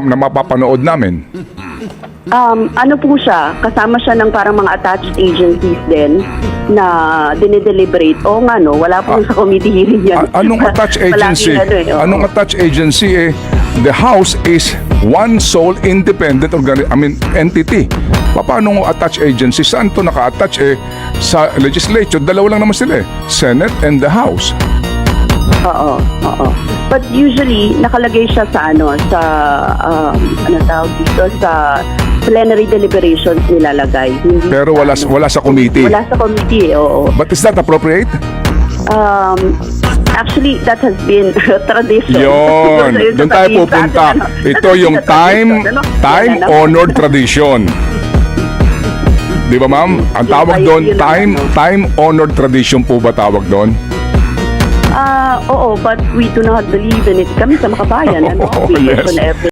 na mapapanood namin? Ano po siya, kasama siya ng parang mga attached agencies din na dinideliberate. O nga no, wala po sa committee hearing yan. Anong attached agency? Palaging oo. Anong attached agency? The House is one sole independent entity. Paano attached agency? Saan to naka-attach? Sa legislature, dalawa lang naman sila Senate and the House. Oo. But usually, nakalagay siya sa ano tawag dito, sa plenary deliberations nilalagay. Hindi Pero wala sa committee. Wala sa committee, oo. But is that appropriate? Actually, that has been tradition. Yun. Doon tayo pupunta. Ito yung time-honored tradition. Di ba, ma'am? Ang tawag doon, time-honored tradition po ba tawag doon? Oo, but we do not believe in it. Kami sa Makabayan, Oh, yes. Creation every